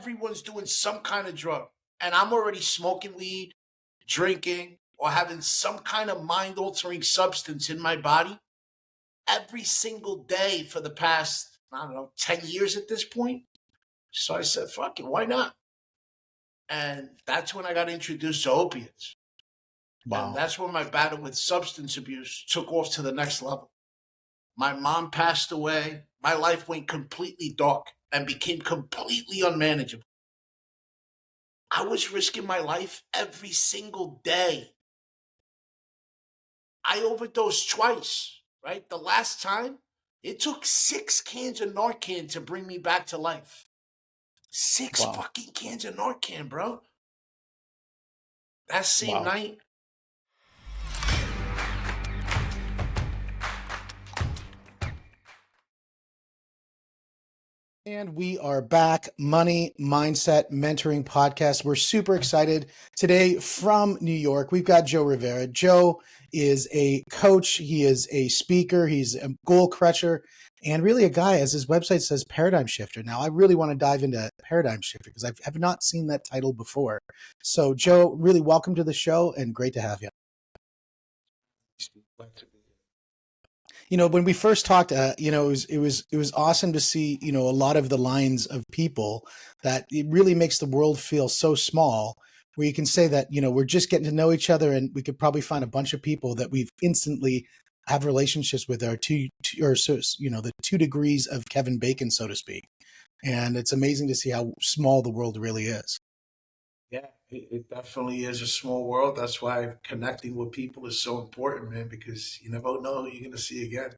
everyone's doing some kind of drug. And I'm already smoking weed, drinking, or having some kind of mind altering substance in my body every single day for the past, I don't know, 10 years at this point. So I said, fuck it, why not? And that's when I got introduced to opiates. And Wow. that's when my battle with substance abuse took off to the next level. My mom passed away. My life went completely dark and became completely unmanageable. I was risking my life every single day. I overdosed twice, right? The last time, it took 6 cans of Narcan to bring me back to life. Six Wow. fucking cans of Narcan, bro. That same Wow. night, And we are back. Money Mindset Mentoring Podcast. We're super excited today from New York. We've got Joe Rivera. Joe is a coach. He is a speaker. He's a goal crusher and really a guy, as his website says, paradigm shifter. Now, I really want to dive into paradigm shifter because I have not seen that title before. So, Joe, really welcome to the show and great to have you. You know, when we first talked, it was awesome to see, a lot of the lines of people that it really makes the world feel so small, where you can say that, we're just getting to know each other and we could probably find a bunch of people that we've instantly have relationships with our the 2 degrees of Kevin Bacon, so to speak. And it's amazing to see how small the world really is. yeah, it definitely is a small world. That's why connecting with people is so important, man, because you never know who you're going to see again.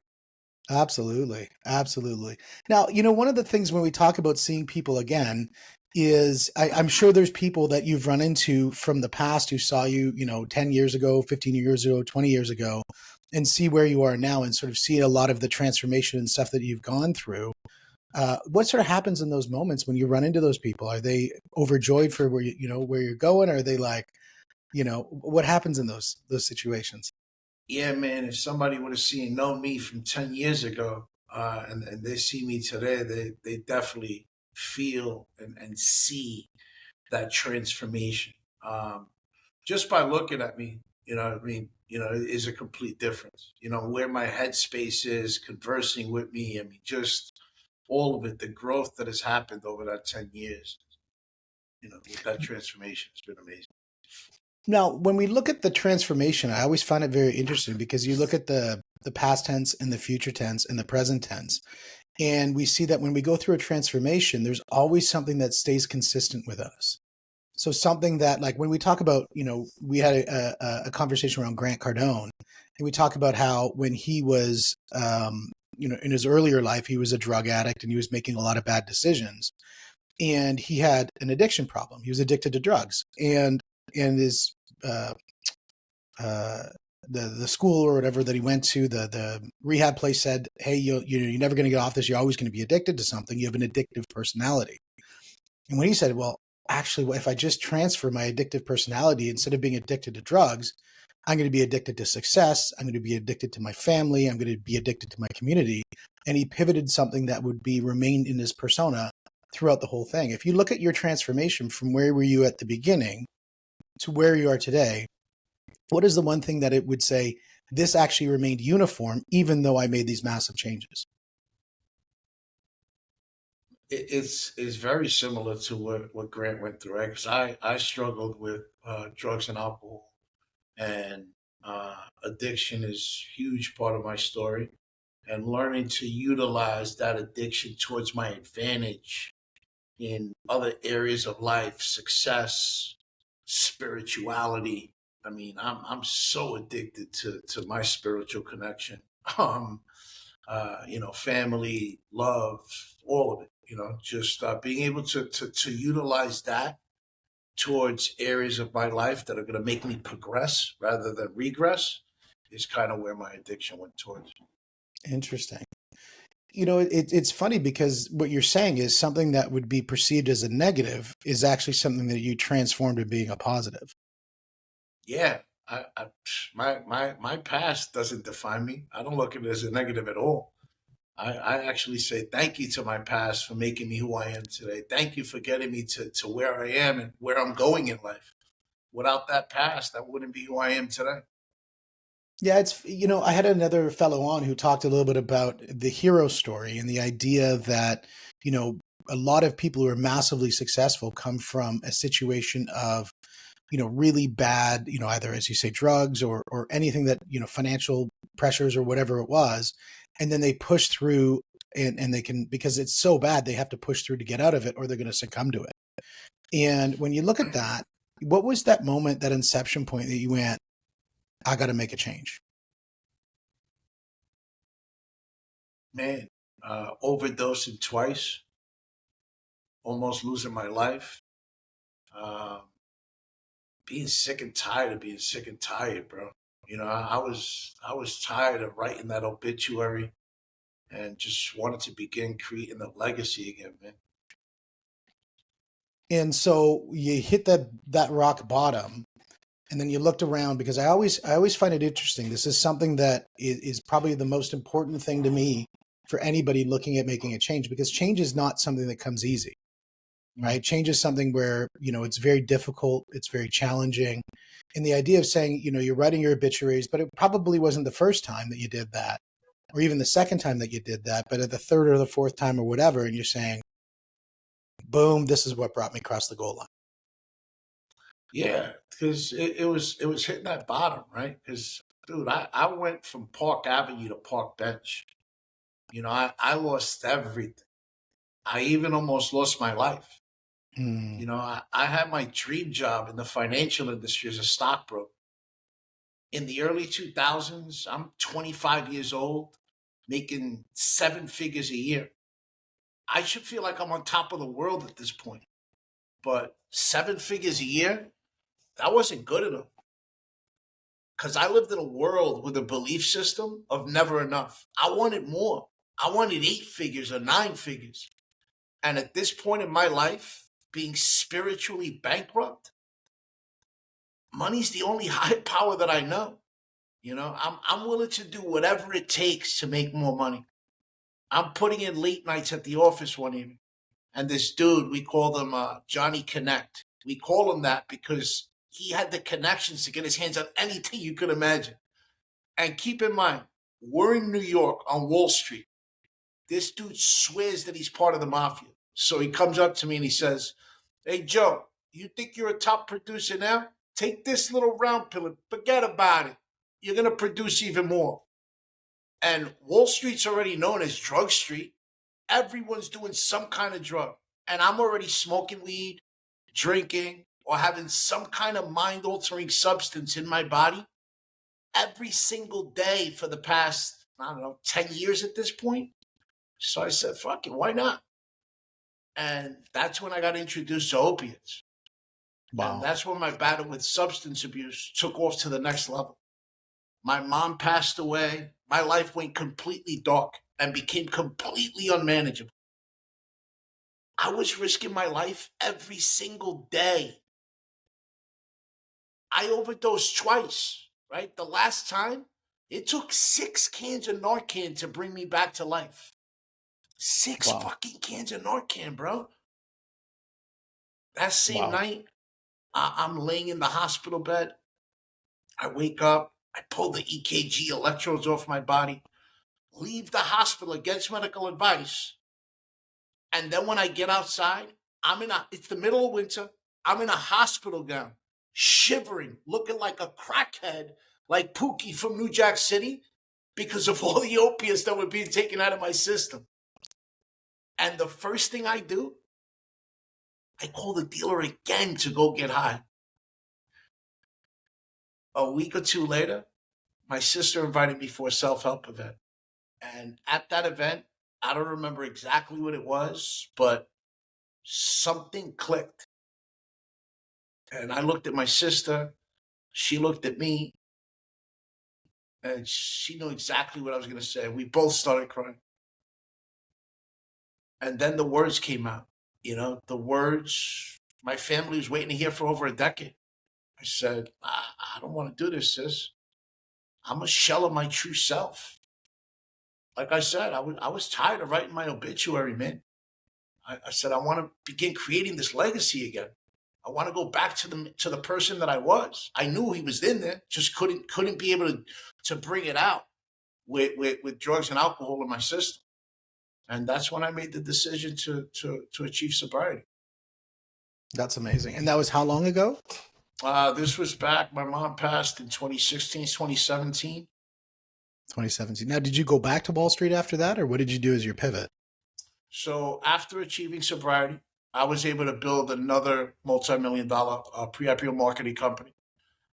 Absolutely. Absolutely. Now, one of the things when we talk about seeing people again is I'm sure there's people that you've run into from the past who saw you, 10 years ago, 15 years ago, 20 years ago, and see where you are now and sort of see a lot of the transformation and stuff that you've gone through. What sort of happens in those moments when you run into those people? Are they overjoyed for where you're going? Or are they like, what happens in those situations? Yeah, man, if somebody would have known me from 10 years ago, and they see me today, they definitely feel and see that transformation. Just by looking at me, you know what I mean? It is a complete difference. Where my headspace is, conversing with me, I mean, just all of it, the growth that has happened over that 10 years, with that transformation, it's been amazing. Now, when we look at the transformation, I always find it very interesting because you look at the past tense and the future tense and the present tense. And we see that when we go through a transformation, there's always something that stays consistent with us. So something that, like when we talk about, we had a conversation around Grant Cardone, and we talk about how when he was, in his earlier life, he was a drug addict and he was making a lot of bad decisions. And he had an addiction problem. He was addicted to drugs. And his uh, uh, the school or whatever that he went to, the rehab place said, "Hey, you're never going to get off this. You're always going to be addicted to something. You have an addictive personality." And when he said, "Well, actually, if I just transfer my addictive personality instead of being addicted to drugs, I'm going to be addicted to success. I'm going to be addicted to my family. I'm going to be addicted to my community." And he pivoted something that would be remained in his persona throughout the whole thing. If you look at your transformation from where were you at the beginning to where you are today, what is the one thing that it would say, this actually remained uniform, even though I made these massive changes? It's very similar to what Grant went through, right? Because I struggled with drugs and alcohol, and addiction is a huge part of my story. And learning to utilize that addiction towards my advantage in other areas of life, success, spirituality. I mean, I'm so addicted to my spiritual connection. Um, family, love, all of it. Just being able to utilize that towards areas of my life that are going to make me progress rather than regress is kind of where my addiction went towards. Interesting. It's funny because what you're saying is something that would be perceived as a negative is actually something that you transformed to being a positive. Yeah, my past doesn't define me. I don't look at it as a negative at all. I actually say thank you to my past for making me who I am today. Thank you for getting me to where I am and where I'm going in life. Without that past, I wouldn't be who I am today. Yeah, I had another fellow on who talked a little bit about the hero story and the idea that, you know, a lot of people who are massively successful come from a situation of, really bad, either, as you say, drugs or anything that, financial pressures or whatever it was. And then they push through and they can, because it's so bad, they have to push through to get out of it or they're going to succumb to it. And when you look at that, what was that moment, that inception point that you went, I got to make a change? Man, overdosing twice, almost losing my life. Um, Being sick and tired of being sick and tired, bro. I was tired of writing that obituary and just wanted to begin creating a legacy again, man. And so you hit that rock bottom, and then you looked around, because I always find it interesting. This is something that is probably the most important thing to me for anybody looking at making a change, because change is not something that comes easy, Mm. right? Change is something where, it's very difficult, it's very challenging. And the idea of saying, you're writing your obituaries, but it probably wasn't the first time that you did that, or even the second time that you did that, but at the third or the fourth time or whatever, and you're saying, boom, this is what brought me across the goal line. Yeah, because it was hitting that bottom, right? Because dude, I went from Park Avenue to Park Bench. I lost everything. I even almost lost my life. Mm, I had my dream job in the financial industry as a stockbroker. In the early 2000s, I'm 25 years old, making seven figures a year. I should feel like I'm on top of the world at this point. But seven figures a year, that wasn't good enough. Because I lived in a world with a belief system of never enough. I wanted more. I wanted eight figures or nine figures. And at this point in my life, being spiritually bankrupt, money's the only high power that I know. I'm willing to do whatever it takes to make more money. I'm putting in late nights at the office one evening, and this dude, we call him Johnny Connect. We call him that because he had the connections to get his hands on anything you could imagine. And keep in mind, we're in New York on Wall Street. This dude swears that he's part of the mafia. So he comes up to me and he says, "Hey, Joe, you think you're a top producer now? Take this little round pill and forget about it. You're going to produce even more." And Wall Street's already known as Drug Street. Everyone's doing some kind of drug. And I'm already smoking weed, drinking, or having some kind of mind altering substance in my body every single day for the past, I don't know, 10 years at this point. So I said, fuck it, why not? And that's when I got introduced to opiates. And wow. that's when my battle with substance abuse took off to the next level. My mom passed away. My life went completely dark and became completely unmanageable. I was risking my life every single day. I overdosed twice, right? The last time, it took 6 cans of Narcan to bring me back to life. Six Wow. fucking cans of Narcan, bro. That same Wow. night, I'm laying in the hospital bed. I wake up. I pull the EKG electrodes off my body, leave the hospital against medical advice. And then when I get outside, it's the middle of winter. I'm in a hospital gown, shivering, looking like a crackhead, like Pookie from New Jack City, because of all the opiates that were being taken out of my system. And the first thing I do, I call the dealer again to go get high. A week or two later, my sister invited me for a self help event. And at that event, I don't remember exactly what it was, but something clicked. And I looked at my sister, she looked at me, and she knew exactly what I was going to say. We both started crying. And then the words came out. The words my family was waiting to hear for over a decade. I said, I don't want to do this, sis. I'm a shell of my true self. like I said, I was tired of writing my obituary, man. I said I want to begin creating this legacy again. I want to go back to the person that I was. I knew he was in there, just couldn't be able to bring it out with drugs and alcohol in my system. And that's when I made the decision to achieve sobriety. That's amazing. And that was how long ago? This was back. My mom passed in 2016, 2017. 2017. Now, did you go back to Wall Street after that, or what did you do as your pivot? So after achieving sobriety, I was able to build another multi-million-dollar pre-IPO marketing company.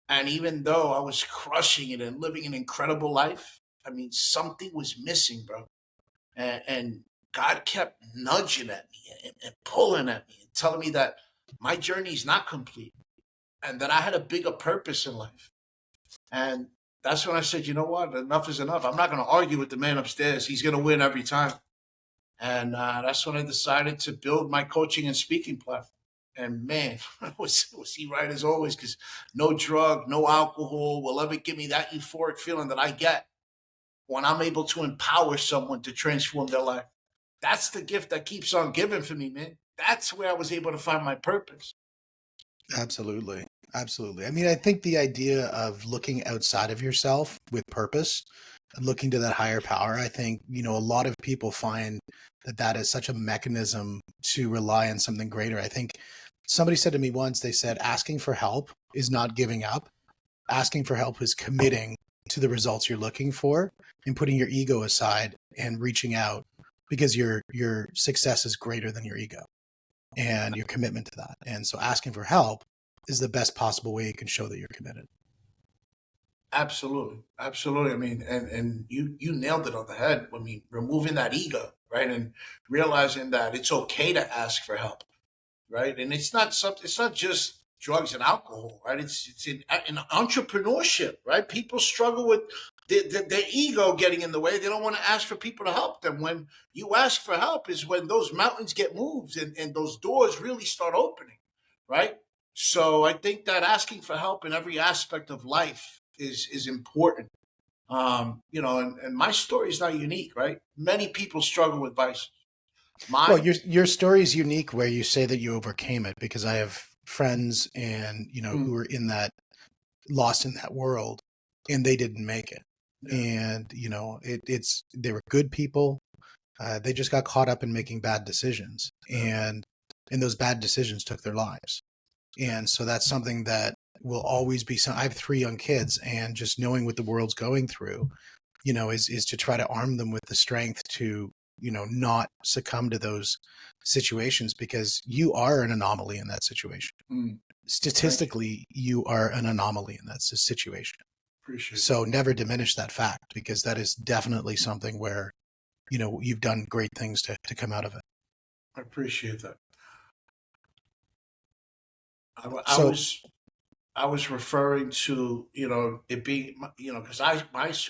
And even though I was crushing it and living an incredible life, I mean, something was missing, bro. And God kept nudging at me and pulling at me and telling me that my journey is not complete and that I had a bigger purpose in life. And that's when I said, you know what? Enough is enough. I'm not going to argue with the man upstairs. He's going to win every time. And that's when I decided to build my coaching and speaking platform. And man, was he right as always? Because no drug, no alcohol will ever give me that euphoric feeling that I get when I'm able to empower someone to transform their life. That's the gift that keeps on giving for me, man. That's where I was able to find my purpose. Absolutely. Absolutely. I mean, I think the idea of looking outside of yourself with purpose and looking to that higher power, I think, a lot of people find that that is such a mechanism to rely on something greater. I think somebody said to me once, they said, asking for help is not giving up. Asking for help is committing to the results you're looking for and putting your ego aside and reaching out because your success is greater than your ego and your commitment to that. And so asking for help is the best possible way you can show that you're committed. Absolutely. Absolutely. I mean, and you nailed it on the head. I mean, removing that ego, right? And realizing that it's okay to ask for help, right? And it's not just drugs and alcohol, right? It's in entrepreneurship, right? People struggle with their ego getting in the way. They don't want to ask for people to help them. When you ask for help is when those mountains get moved and those doors really start opening, right? So I think that asking for help in every aspect of life is important. And my story is not unique, right? Many people struggle with vices. Well, Mine, your story is unique where you say that you overcame it because I have friends and who mm, are in that lost in that world and they didn't make it. yeah, And it's they were good people. They just got caught up in making bad decisions, yeah, and those bad decisions took their lives. And so that's something that will always be some. I have 3 young kids, and just knowing what the world's going through, is to try to arm them with the strength to, not succumb to those situations because you are an anomaly in that situation. mm, thank you. Statistically, you are an anomaly in that situation. Appreciate that. So never diminish that fact because that is definitely something where, you've done great things to come out of it. I appreciate that. I So, was I was referring to it being because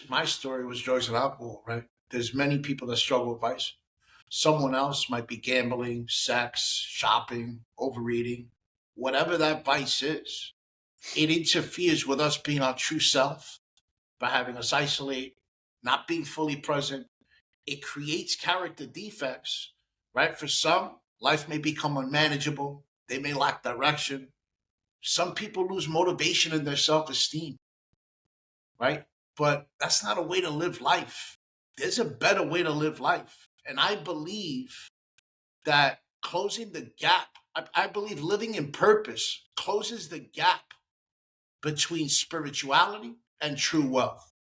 my story was drugs and alcohol, right? There's many people that struggle with vice. Someone else might be gambling, sex, shopping, overeating, whatever that vice is. It interferes with us being our true self by having us isolate, not being fully present. It creates character defects, right? For some, life may become unmanageable. They may lack direction. Some people lose motivation in their self esteem, right? But that's not a way to live life. There's a better way to live life. And I believe that closing the gap, I believe living in purpose closes the gap between spirituality and true wealth.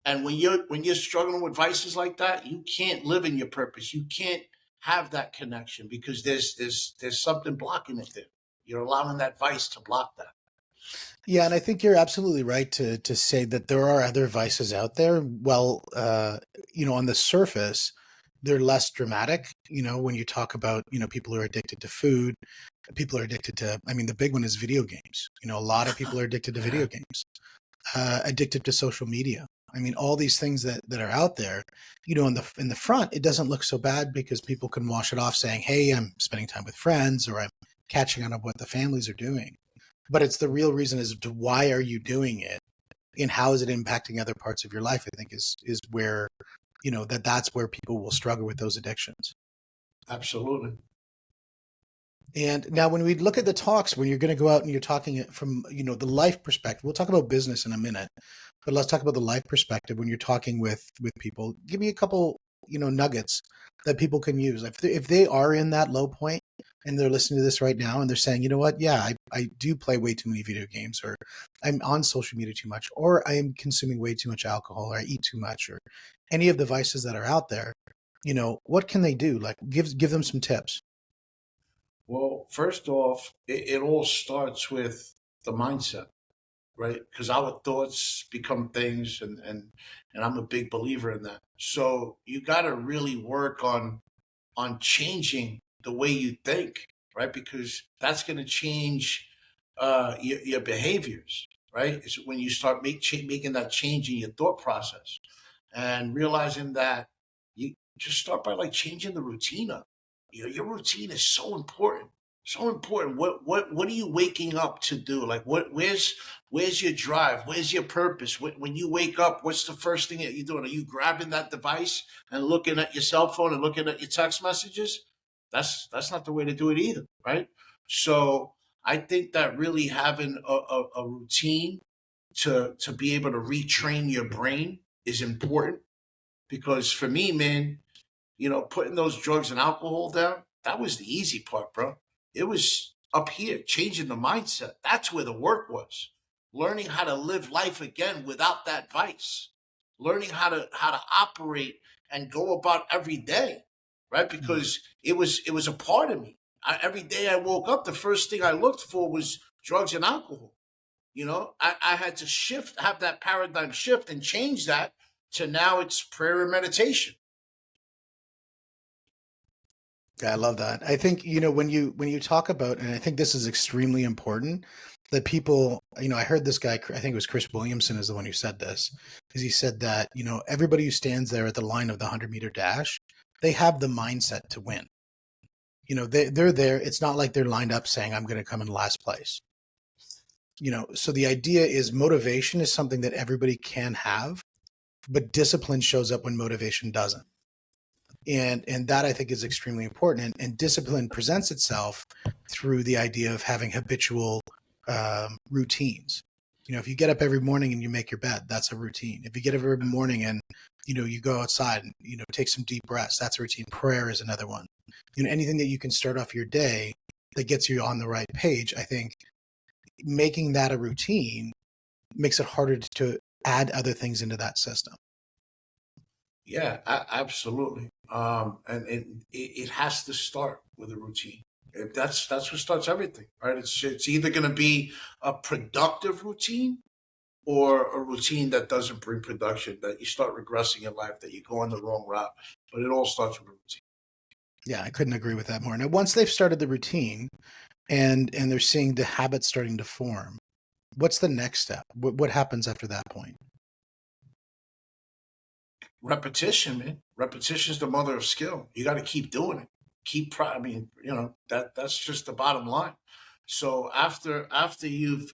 And when you're struggling with vices like that, you can't live in your purpose. You can't have that connection because there's something blocking it there. You're allowing that vice to block that. yeah, and I think you're absolutely right to say that there are other vices out there. Well, on the surface, they're less dramatic. When you talk about, people who are addicted to food, people are addicted to, I mean, the big one is video games. A lot of people are addicted to video games, addicted to social media. I mean, all these things that are out there, in the front, it doesn't look so bad because people can wash it off saying, hey, I'm spending time with friends or I'm catching on what the families are doing. But it's the real reason is to why are you doing it and how is it impacting other parts of your life, I think is where that's where people will struggle with those addictions. Absolutely. And now when we look at the talks, when you're going to go out and you're talking it from, the life perspective, we'll talk about business in a minute, but let's talk about the life perspective when you're talking with people. Give me a couple, nuggets that people can use. If they are in that low point and they're listening to this right now and they're saying, you know what, yeah, I do play way too many video games, or I'm on social media too much, or I am consuming way too much alcohol, or I eat too much, or any of the vices that are out there, what can they do? Like give them some tips. Well, first off, it all starts with the mindset, right? Because our thoughts become things, and I'm a big believer in that. So you got to really work on changing the way you think, right? Because that's going to change your behaviors, right? It's when you start making that change in your thought process and realizing that you just start by like changing the routine up. Your routine is so important. So important. What are you waking up to do? Like where's your drive? Where's your purpose? When you wake up, what's the first thing that you're doing? Are you grabbing that device and looking at your cell phone and looking at your text messages? That's not the way to do it either, right? So I think that really having a routine to be able to retrain your brain is important, because for me, man, putting those drugs and alcohol down, that was the easy part, bro. It was up here, changing the mindset. That's where the work was. Learning how to live life again without that vice. Learning how to operate and go about every day, right? Because it was a part of me. Every day I woke up, the first thing I looked for was drugs and alcohol. I had to have that paradigm shift and change that to now it's prayer and meditation. Yeah, I love that. I think, when you talk about, and I think this is extremely important, that people, I heard this guy, I think it was Chris Williamson is the one who said this, because he said that, everybody who stands there at the line of the 100-meter dash, they have the mindset to win. They're there. It's not like they're lined up saying, I'm going to come in last place. So the idea is motivation is something that everybody can have, but discipline shows up when motivation doesn't. And that I think is extremely important. And discipline presents itself through the idea of having habitual routines. If you get up every morning and you make your bed, that's a routine. If you get up every morning and you go outside and take some deep breaths, that's a routine. Prayer is another one. Anything that you can start off your day that gets you on the right page, I think making that a routine makes it harder to add other things into that system. Yeah, absolutely. And it has to start with a routine. That's what starts everything, right? It's either going to be a productive routine or a routine that doesn't bring production, that you start regressing in life, that you go on the wrong route. But it all starts with a routine. Yeah, I couldn't agree with that more. Now, once they've started the routine and they're seeing the habits starting to form, what's the next step? What happens after that point? Repetition, man. Repetition is the mother of skill. You got to keep doing it. I mean, that's just the bottom line. So after you've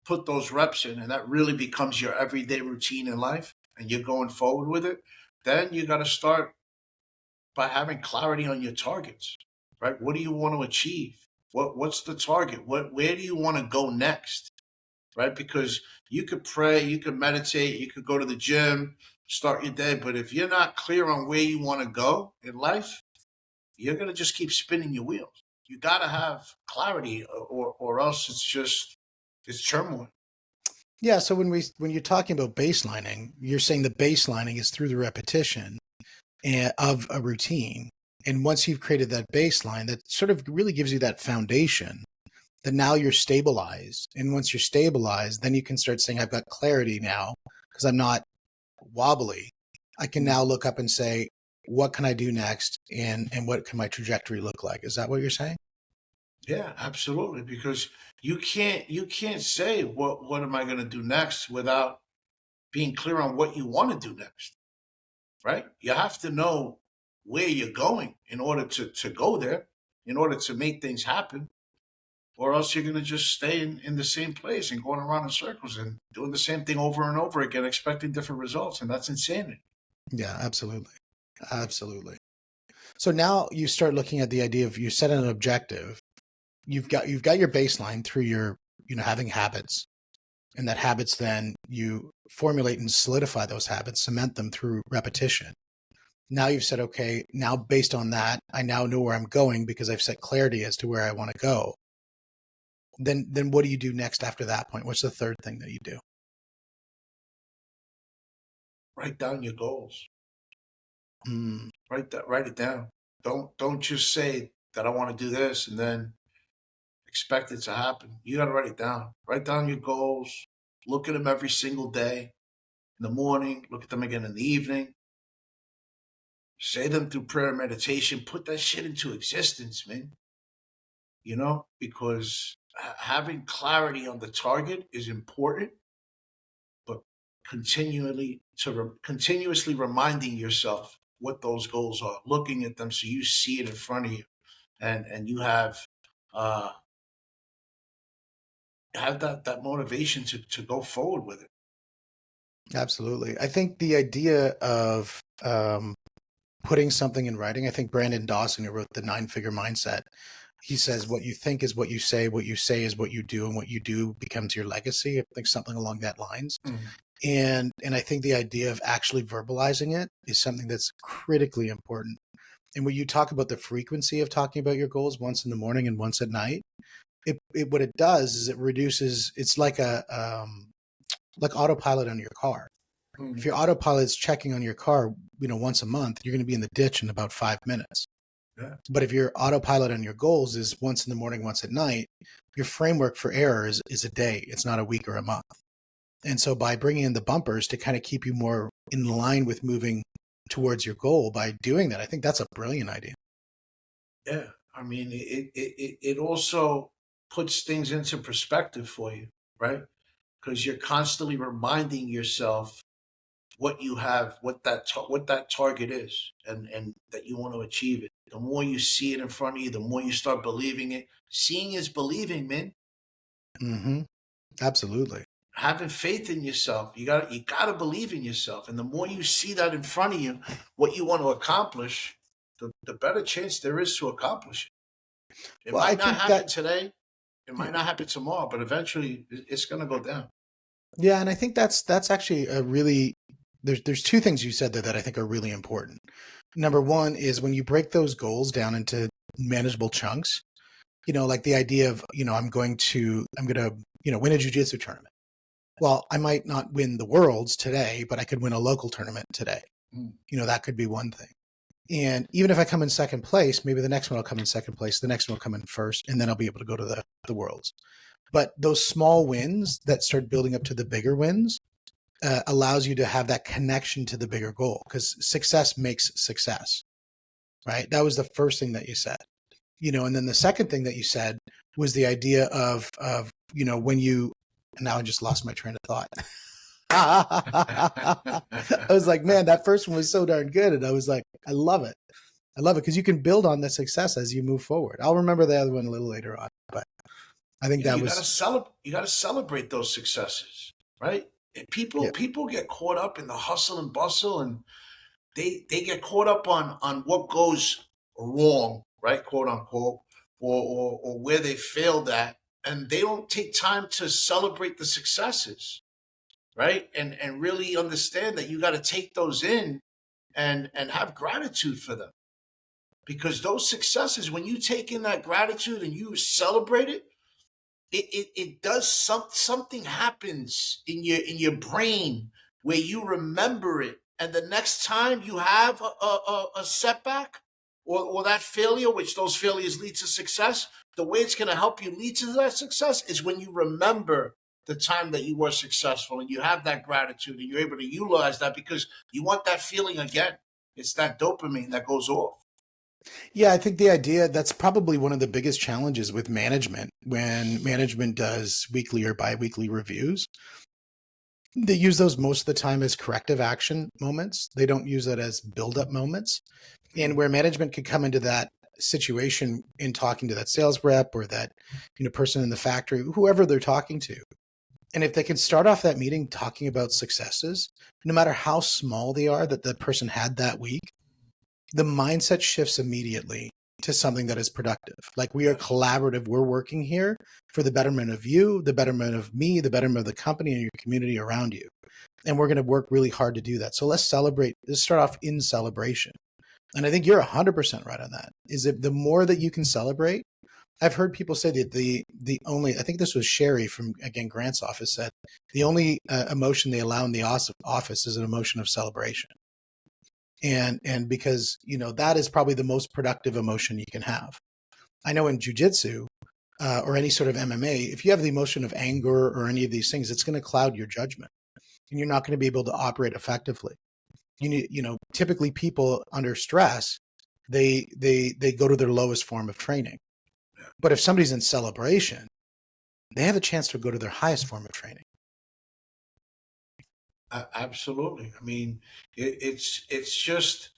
put those reps in and that really becomes your everyday routine in life and you're going forward with it, then you got to start by having clarity on your targets, right? What do you want to achieve? What's the target? Where do you want to go next? Right? Because you could pray, you could meditate, you could go to the gym, start your day, but if you're not clear on where you want to go in life, you're going to just keep spinning your wheels. You got to have clarity, or else it's turmoil. Yeah, so when you're talking about baselining, you're saying the baselining is through the repetition of a routine. And once you've created that baseline, that sort of really gives you that foundation that now you're stabilized. And once you're stabilized, then you can start saying, I've got clarity now because I'm not wobbly. I can now look up and say, what can I do next? And what can my trajectory look like? Is that what you're saying? Yeah, absolutely. Because you can't say what am I going to do next without being clear on what you want to do next, right? You have to know where you're going in order to go there, in order to make things happen, or else you're going to just stay in the same place and going around in circles and doing the same thing over and over again, expecting different results. And that's insanity. Yeah, absolutely. Absolutely. So now you start looking at the idea of you set an objective. You've got your baseline through your, having habits, and that habits then you formulate and solidify those habits, cement them through repetition. Now you've said, okay, now based on that, I now know where I'm going because I've set clarity as to where I want to go. Then what do you do next after that point? What's the third thing that you do? Write down your goals. Mm, Write it down. Don't just say that I want to do this and then expect it to happen. You got to write it down. Write down your goals. Look at them every single day. In the morning, look at them again in the evening. Say them through prayer and meditation. Put that shit into existence, man. Because having clarity on the target is important, but continuously reminding yourself what those goals are, looking at them so you see it in front of you, and you uh, have that motivation to go forward with it. absolutely. I think the idea of putting something in writing, I think Brandon Dawson, who wrote the 9-Figure Mindset, he says, what you think is what you say is what you do, and what you do becomes your legacy. I think something along that lines. Mm. And I think the idea of actually verbalizing it is something that's critically important. And when you talk about the frequency of talking about your goals once in the morning and once at night, what it does is it reduces. It's like autopilot on your car. If Mm. your autopilot's checking on your car, once a month, you're going to be in the ditch in about 5 minutes. Yeah. But if your autopilot on your goals is once in the morning, once at night, your framework for error is a day. It's not a week or a month. And so by bringing in the bumpers to kind of keep you more in line with moving towards your goal, by doing that, I think that's a brilliant idea. Yeah. I mean, it also puts things into perspective for you, right? Because you're constantly reminding yourself what you have, what that target is, and that you want to achieve it. The more you see it in front of you, the more you start believing it. Seeing is believing, man. Mm-hmm. Absolutely. Having faith in yourself, you gotta believe in yourself, and the more you see that in front of you, what you want to accomplish, the better chance there is to accomplish it. It Well, I might not think happen that, today, it yeah, might not happen tomorrow, but eventually it's going to go down. yeah, and I think that's actually a really, there's two things you said there that I think are really important. Number one is when you break those goals down into manageable chunks, like the idea of, I'm going to, win a jujitsu tournament. Well, I might not win the worlds today, but I could win a local tournament today. Mm. That could be one thing. And even if I come in second place, maybe the next one will come in second place, the next one will come in first, and then I'll be able to go to the worlds. But those small wins that start building up to the bigger wins allows you to have that connection to the bigger goal, because success makes success, right? That was the first thing that you said, and then the second thing that you said was the idea of when you, and now I just lost my train of thought. I was like, man, that first one was so darn good. And I was like, I love it. I love it because you can build on the success as you move forward. I'll remember the other one a little later on, but I think Yeah, that you got to was, celebrate. You got to celebrate those successes, right? And people yeah. people get caught up in the hustle and bustle, and they get caught up on what goes wrong, right, quote unquote, or where they failed at, and they don't take time to celebrate the successes, right, and really understand that you got to take those in and have gratitude for them, because those successes, when you take in that gratitude and you celebrate it, it does something happens in your brain where you remember it, and the next time you have a setback, or that failure, which those failures lead to success, the way it's going to help you lead to that success is when you remember the time that you were successful, and you have that gratitude, and you're able to utilize that because you want that feeling again. It's that dopamine that goes off. Yeah, I think the idea that's probably one of the biggest challenges with management when management does weekly or biweekly reviews. They use those most of the time as corrective action moments. They don't use it as build up moments. And where management could come into that situation in talking to that sales rep or that person in the factory, whoever they're talking to, And if they can start off that meeting talking about successes, no matter how small they are that the person had that week, the mindset shifts immediately to something that is productive. Like, we are Yes. collaborative. We're working here for the betterment of you, the betterment of me, the betterment of the company and your community around you. And we're going to work really hard to do that. So let's celebrate. Let's start off in celebration. And I think you're 100% right on that. Is that the more that you can celebrate? I've heard people say that the only, I think this was Sherry from, again, Grant's office, said the only emotion they allow in the office is an emotion of celebration. And because, that is probably the most productive emotion you can have. I know in jujitsu or any sort of MMA, if you have the emotion of anger or any of these things, it's going to cloud your judgment and you're not going to be able to operate effectively. Typically people under stress, they go to their lowest form of training. But if somebody's in celebration, they have a chance to go to their highest form of training. Absolutely. I mean, it's just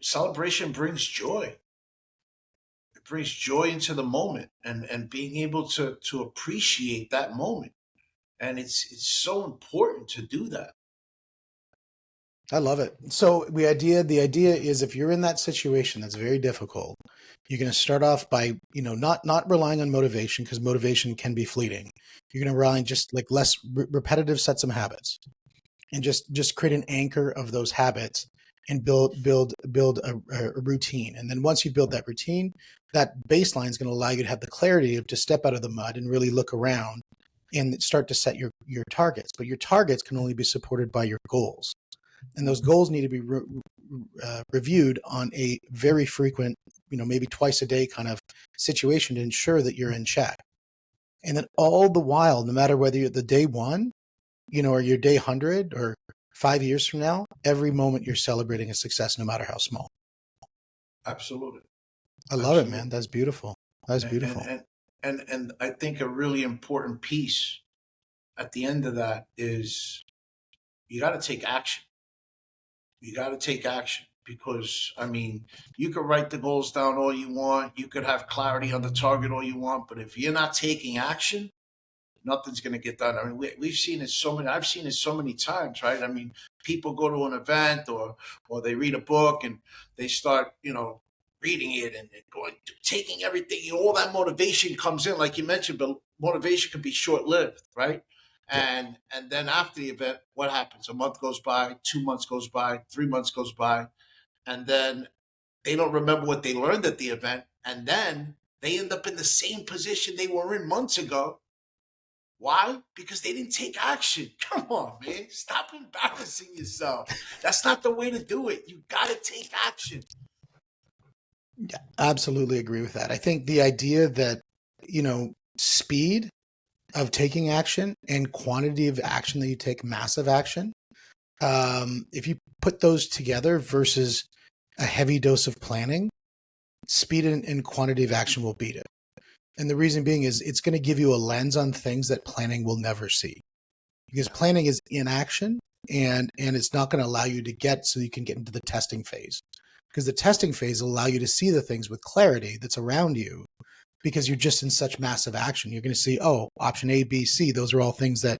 celebration brings joy. It brings joy into the moment, and being able to appreciate that moment. And it's so important to do that. I love it. So the idea is, if you're in that situation that's very difficult, you're going to start off by, not relying on motivation, because motivation can be fleeting. You're going to rely on just like less repetitive sets of habits, and just create an anchor of those habits and build a routine. And then once you build that routine, that baseline is going to allow you to have the clarity to step out of the mud and really look around and start to set your targets. But your targets can only be supported by your goals. And those goals need to be reviewed on a very frequent, maybe twice a day kind of situation to ensure that you're in check. And then all the while, no matter whether you're at the day one, or your day 100 or 5 years from now, every moment you're celebrating a success, no matter how small. Absolutely. I love it, man. Absolutely. That's beautiful. That's And beautiful. and I think a really important piece at the end of that is you got to take action. You got to take action because, I mean, you could write the goals down all you want. You could have clarity on the target all you want, but if you're not taking action, nothing's going to get done. I mean, we've seen it so many. I've seen it so many times, right? I mean, people go to an event or they read a book and they start, reading it and going, taking everything. All that motivation comes in, like you mentioned, but motivation can be short lived, right? Yeah. And then after the event, what happens? A month goes by, 2 months goes by, 3 months goes by, and then they don't remember what they learned at the event, and then they end up in the same position they were in months ago. Why? Because they didn't take action. Come on, man. Stop embarrassing yourself. That's not the way to do it. You got to take action. Yeah, absolutely agree with that. I think the idea that, speed of taking action and quantity of action that you take, massive action, if you put those together versus a heavy dose of planning, speed and quantity of action will beat it. And the reason being is it's going to give you a lens on things that planning will never see, because planning is inaction, and it's not going to allow you to so you can get into the testing phase, because the testing phase will allow you to see the things with clarity that's around you, because you're just in such massive action. You're going to see, oh, option A, B, C, those are all things that,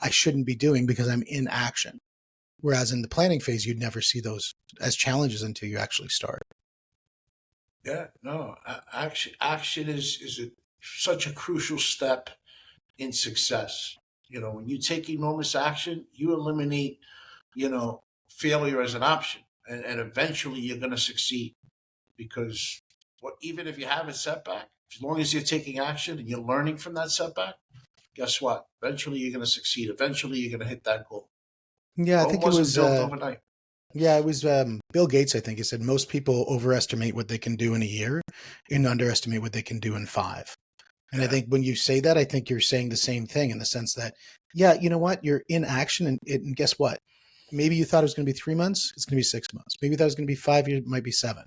I shouldn't be doing because I'm in action. Whereas in the planning phase, you'd never see those as challenges until you actually start. Yeah, no, action is such a crucial step in success. When you take enormous action, you eliminate, failure as an option, and eventually you're going to succeed because even if you have a setback, as long as you're taking action and you're learning from that setback, guess what? Eventually you're going to succeed. Eventually you're going to hit that goal. Yeah, I Rome think it wasn't was, built overnight. yeah, it was Bill Gates, I think. He said most people overestimate what they can do in a year and underestimate what they can do in 5. And I Yeah, think when you say that, I think you're saying the same thing, in the sense that, yeah, you know what? You're in action, and guess what? Maybe you thought it was going to be 3 months. It's going to be 6 months. Maybe you thought it was going to be 5 years. It might be 7,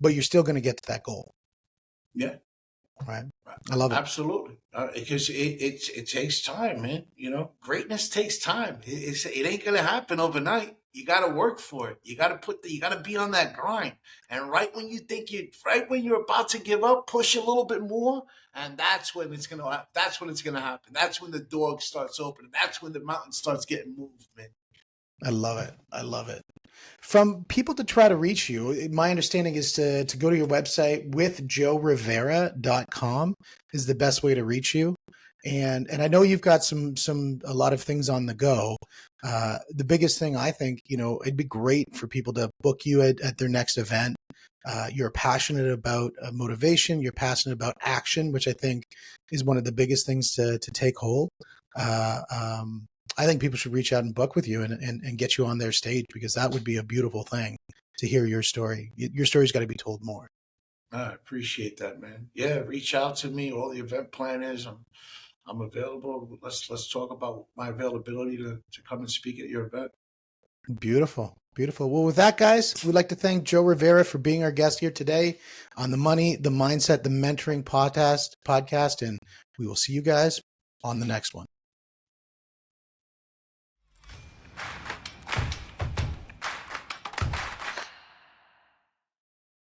but you're still going to get to that goal. yeah, Right. I love it. absolutely. Because it takes time, man. Greatness takes time. It ain't going to happen overnight. you got to work for it. You got to be on that grind. And right when you're about to give up, push a little bit more, and that's when it's gonna happen. That's when the door starts opening. That's when the mountain starts getting moved, man. I love it. I love it. From people to try to reach you, my understanding is to go to your website with joerivera.com is the best way to reach you. And I know you've got a lot of things on the go. The biggest thing I think, it'd be great for people to book you at their next event. You're passionate about motivation. You're passionate about action, which I think is one of the biggest things to take hold. I think people should reach out and book with you and get you on their stage, because that would be a beautiful thing to hear your story. Your story's got to be told more. I appreciate that, man. Yeah, reach out to me. All the event planners, I'm available. Let's talk about my availability to come and speak at your event. Beautiful. Beautiful. Well, with that, guys, we'd like to thank Joe Rivera for being our guest here today on the Money, the Mindset, the Mentoring podcast, and we will see you guys on the next one.